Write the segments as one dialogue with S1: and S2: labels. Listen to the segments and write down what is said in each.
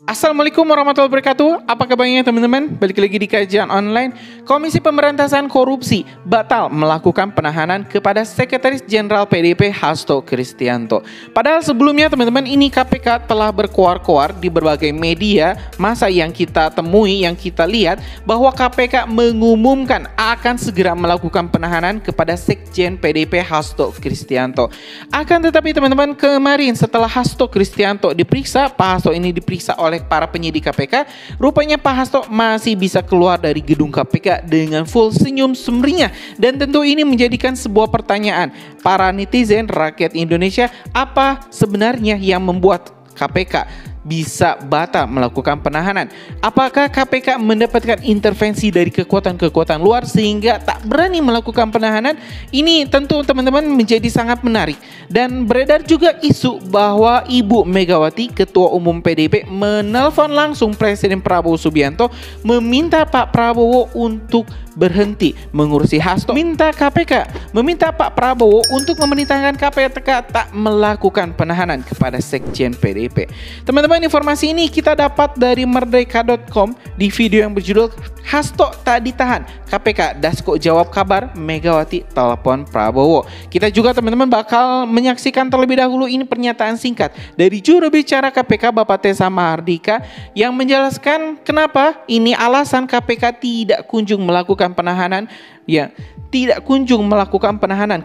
S1: Assalamualaikum warahmatullahi wabarakatuh. Apa kabarnya teman-teman? Balik lagi di kajian online. Komisi Pemberantasan Korupsi batal melakukan penahanan kepada Sekretaris Jenderal PDIP Hasto Kristianto. Padahal sebelumnya teman-teman, ini KPK telah berkoar-koar di berbagai media masa yang kita temui, yang kita lihat bahwa KPK mengumumkan akan segera melakukan penahanan kepada Sekjen PDIP Hasto Kristianto. Akan tetapi teman-teman, kemarin setelah Hasto Kristianto diperiksa, Pak Hasto ini diperiksa oleh para penyidik KPK, rupanya Pak Hasto masih bisa keluar dari gedung KPK dengan full senyum sumringah. Dan tentu ini menjadikan sebuah pertanyaan para netizen rakyat Indonesia, apa sebenarnya yang membuat KPK bisa batal melakukan penahanan? Apakah KPK mendapatkan intervensi dari kekuatan-kekuatan luar sehingga tak berani melakukan penahanan? Ini tentu teman-teman menjadi sangat menarik. Dan beredar juga isu bahwa Ibu Megawati, Ketua Umum PDIP, menelpon langsung Presiden Prabowo Subianto meminta Pak Prabowo untuk berhenti mengurusi Hasto, minta Pak Prabowo untuk memerintahkan KPK tak melakukan penahanan kepada Sekjen PDIP. Teman-teman, informasi ini kita dapat dari merdeka.com di video yang berjudul Hasto tak ditahan, KPK Dasko jawab kabar Megawati telepon Prabowo. Kita juga teman-teman bakal menyaksikan terlebih dahulu ini pernyataan singkat dari juru bicara KPK Bapak Tessa Mahardika yang menjelaskan kenapa ini alasan KPK tidak kunjung melakukan penahanan,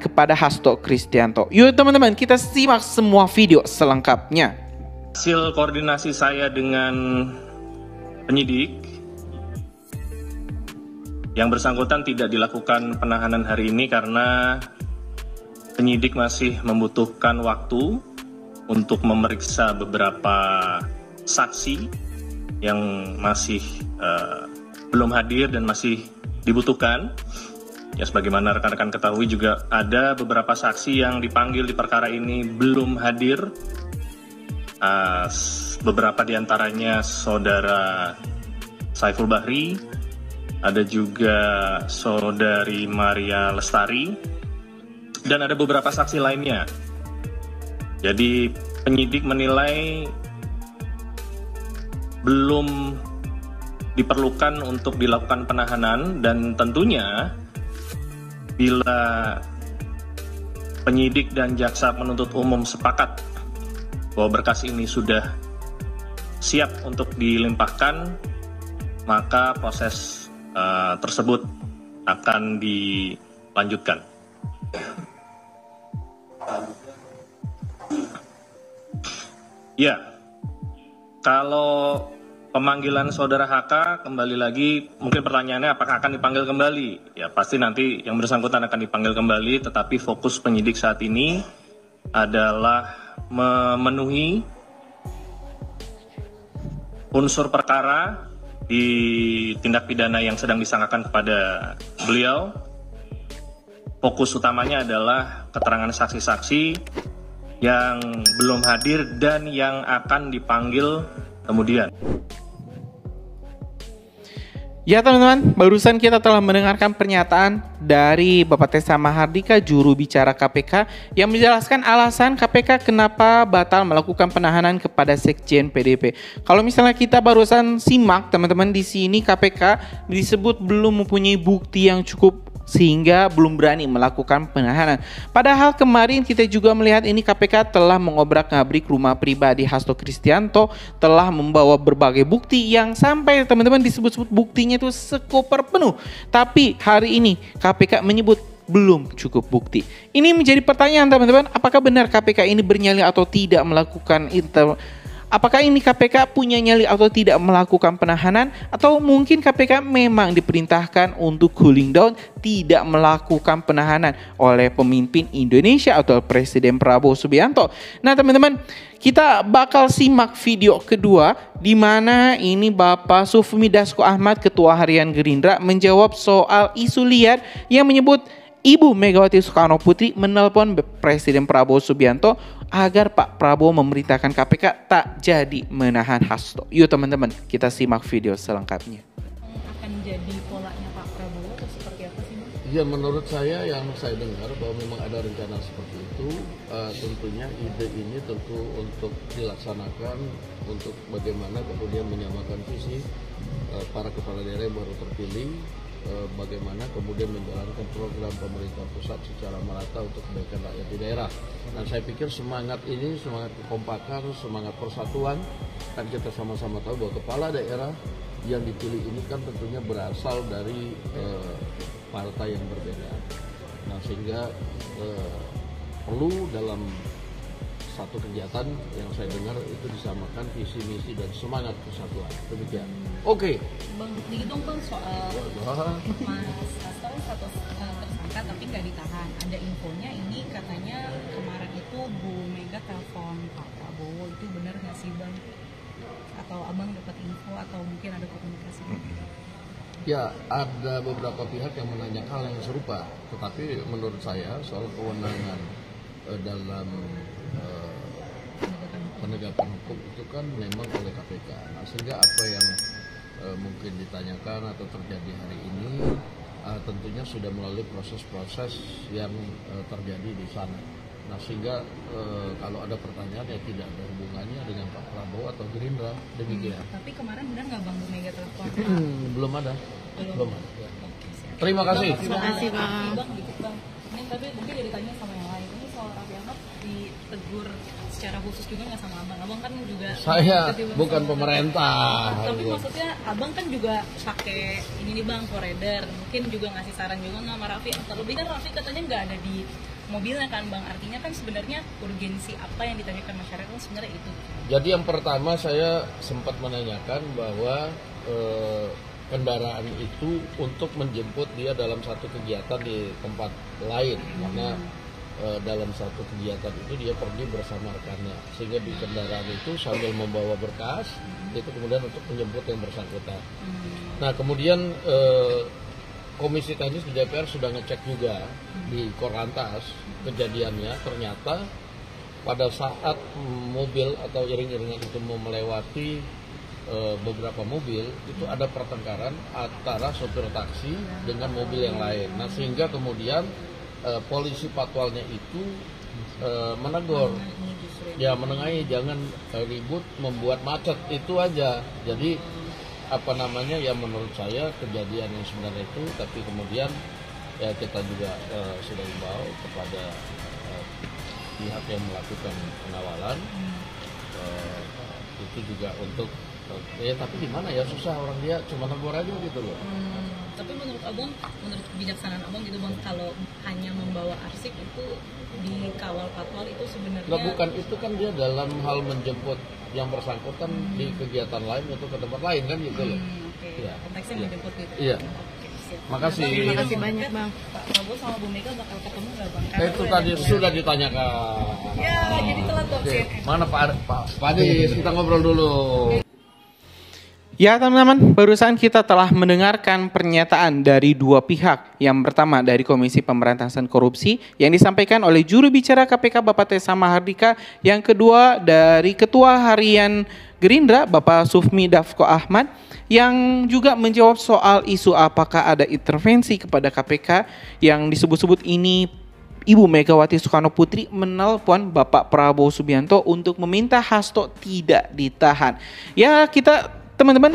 S1: kepada Hasto Kristianto. Yuk teman-teman, kita simak semua video selengkapnya.
S2: Hasil koordinasi saya dengan penyidik, yang bersangkutan tidak dilakukan penahanan hari ini karena penyidik masih membutuhkan waktu untuk memeriksa beberapa saksi yang masih belum hadir dan masih dibutuhkan. Ya, sebagaimana rekan-rekan ketahui juga ada beberapa saksi yang dipanggil di perkara ini belum hadir. Beberapa diantaranya Saudara Saiful Bahri, ada juga Saudari Maria Lestari, dan ada beberapa saksi lainnya. Jadi penyidik menilai belum diperlukan untuk dilakukan penahanan, dan tentunya bila penyidik dan jaksa penuntut umum sepakat bahwa berkas ini sudah siap untuk dilimpahkan, maka proses tersebut akan dilanjutkan. Ya, kalau pemanggilan Saudara HK, kembali lagi, mungkin pertanyaannya apakah akan dipanggil kembali? Ya, pasti nanti yang bersangkutan akan dipanggil kembali, tetapi fokus penyidik saat ini adalah memenuhi unsur perkara di tindak pidana yang sedang disangkakan kepada beliau. Fokus utamanya adalah keterangan saksi-saksi yang belum hadir dan yang akan dipanggil kemudian.
S1: Ya teman-teman, barusan kita telah mendengarkan pernyataan dari Bapak Tessa Mahardika, juru bicara KPK, yang menjelaskan alasan KPK kenapa batal melakukan penahanan kepada Sekjen PDIP. Kalau misalnya kita barusan simak teman-teman, di sini KPK disebut belum mempunyai bukti yang cukup sehingga belum berani melakukan penahanan. Padahal kemarin kita juga melihat ini KPK telah mengobrak-ngabrik rumah pribadi Hasto Kristianto, telah membawa berbagai bukti yang sampai teman-teman disebut-sebut buktinya itu sekoper penuh. Tapi hari ini KPK menyebut belum cukup bukti. Ini menjadi pertanyaan teman-teman, apakah benar KPK ini bernyali atau tidak melakukan apakah ini KPK punya nyali atau tidak melakukan penahanan, atau mungkin KPK memang diperintahkan untuk cooling down, tidak melakukan penahanan oleh pemimpin Indonesia atau Presiden Prabowo Subianto. Nah teman-teman, kita bakal simak video kedua di mana ini Bapak Sufmi Dasko Ahmad, Ketua Harian Gerindra, menjawab soal isu liar yang menyebut Ibu Megawati Soekarno Putri menelpon Presiden Prabowo Subianto agar Pak Prabowo memerintahkan KPK tak jadi menahan Hasto. Yuk teman-teman, kita simak video selengkapnya.
S3: Akan jadi polanya Pak Prabowo atau seperti apa sih? Ya, menurut saya yang saya dengar bahwa memang ada rencana seperti itu. Tentunya ide ini tentu untuk dilaksanakan untuk bagaimana kemudian menyamakan visi para kepala daerah yang baru terpilih, bagaimana kemudian menjalankan program pemerintah pusat secara merata untuk kebaikan rakyat di daerah. Dan saya pikir semangat ini, semangat kekompakan, semangat persatuan, kan kita sama-sama tahu bahwa kepala daerah yang dipilih ini kan tentunya berasal dari partai yang berbeda. Nah, sehingga perlu dalam satu kegiatan yang saya dengar itu disamakan visi misi dan semangat kesatuan. Demikian. Oke.
S4: Bang, dikit dong Bang soal Mas Hasto satu tersangka tapi nggak ditahan. Ada infonya ini katanya kemarin itu Bu Mega telepon Pak Prabowo, itu benar nggak sih Bang? Atau Abang dapat info atau mungkin ada komunikasi?
S3: Ya, ada beberapa pihak yang menanyakan hal yang serupa, tetapi menurut saya soal kewenangan dalam penegakan hukum itu kan memang oleh KPK. Nah, sehingga apa yang mungkin ditanyakan atau terjadi hari ini tentunya sudah melalui proses-proses yang terjadi di sana. Nah, sehingga kalau ada pertanyaan ya tidak ada hubungannya dengan Pak Prabowo atau Gerindra, demikian.
S4: Tapi kemarin benar nggak Bang Bu Mega telepon?
S3: Belum ada.
S4: Belum.
S3: Ya.
S4: Oke, siap.
S3: Terima kasih.
S4: Terima kasih Bang. Dikit Bang. Ini tapi mungkin jadi tanya sama yang lain. Ini soal Raffi Ahmad ditegur secara khusus juga nggak sama Abang? Abang kan juga
S3: Saya bukan pemerintah.
S4: Tapi maksudnya Abang kan juga pakai ini nih Bang, Forerunner. Mungkin juga ngasih saran juga nggak sama Raffi? Terlebih kan Raffi katanya nggak ada di mobilnya kan Bang. Artinya kan sebenarnya urgensi apa yang ditanyakan masyarakat kan sebenarnya itu.
S3: Jadi yang pertama saya sempat menanyakan bahwa kendaraan itu untuk menjemput dia dalam satu kegiatan di tempat lain, karena dalam satu kegiatan itu dia pergi bersama rekannya, sehingga di kendaraan itu sambil membawa berkas itu kemudian untuk menjemput yang bersangkutan. Nah, kemudian Komisi Teknis di DPR sudah ngecek juga di Korlantas kejadiannya, ternyata pada saat mobil atau iring-iringan itu mau melewati beberapa mobil, itu ada pertengkaran antara sopir taksi dengan mobil yang lain. Nah, sehingga kemudian polisi patwalnya itu menegur, ya menengahi, jangan ribut membuat macet, itu aja. Jadi apa namanya, ya menurut saya kejadian yang sebenarnya itu, tapi kemudian ya kita juga sudah himbau kepada pihak yang melakukan pengawalan itu juga untuk ya, tapi di mana ya, susah, orang dia cuma negur aja gitu loh.
S4: Tapi menurut Abang, menurut kebijaksanaan Abang gitu Bang, kalau hanya membawa arsip itu dikawal patwal itu sebenarnya
S3: Nah, bukan, itu kan dia dalam hal menjemput yang bersangkutan di kegiatan lain atau ke tempat lain kan gitu loh.
S4: Oke.
S3: Ya.
S4: Konteksnya menjemput gitu.
S3: Iya.
S4: Oke, siap.
S3: Makasih.
S4: Terima
S5: kasih banyak, Bang.
S4: Pak Prabowo sama Bu Mega bakal ketemu nggak Bang?
S3: Itu tadi sudah ditanyakan.
S4: Ya, jadi telat Bang.
S3: Oke. Mana Pak Adis, kita ngobrol dulu.
S1: Ya teman-teman, barusan kita telah mendengarkan pernyataan dari dua pihak. Yang pertama dari Komisi Pemberantasan Korupsi yang disampaikan oleh juru bicara KPK Bapak Tessa Mahardika. Yang kedua dari Ketua Harian Gerindra Bapak Sufmi Dasko Ahmad yang juga menjawab soal isu apakah ada intervensi kepada KPK yang disebut-sebut ini. Ibu Megawati Soekarno Putri menelpon Bapak Prabowo Subianto untuk meminta Hasto tidak ditahan. Ya, kita teman-teman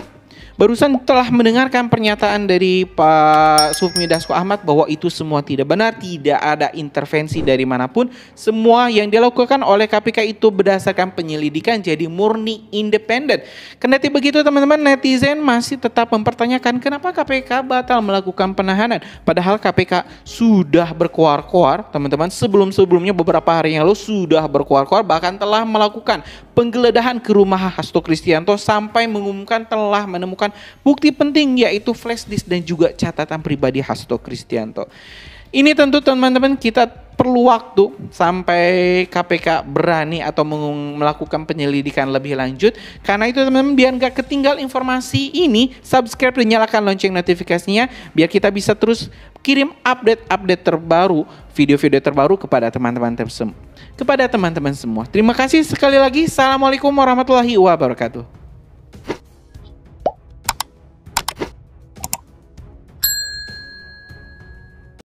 S1: barusan telah mendengarkan pernyataan dari Pak Sufmi Dasko Ahmad bahwa itu semua tidak benar, tidak ada intervensi dari manapun. Semua yang dilakukan oleh KPK itu berdasarkan penyelidikan, jadi murni independen. Kendati begitu teman-teman, netizen masih tetap mempertanyakan kenapa KPK batal melakukan penahanan. Padahal KPK sudah berkoar-koar teman-teman, sebelum-sebelumnya beberapa hari yang lalu sudah berkoar-koar, bahkan telah melakukan penggeledahan ke rumah Hasto Kristianto sampai mengumumkan telah menemukan bukti penting yaitu flash disk dan juga catatan pribadi Hasto Kristianto. Ini tentu teman-teman kita perlu waktu sampai KPK berani atau melakukan penyelidikan lebih lanjut. Karena itu teman-teman, biar nggak ketinggal informasi ini, subscribe dan nyalakan lonceng notifikasinya biar kita bisa terus kirim update-update terbaru, video-video terbaru kepada teman-teman semua. Terima kasih sekali lagi. Assalamualaikum warahmatullahi wabarakatuh.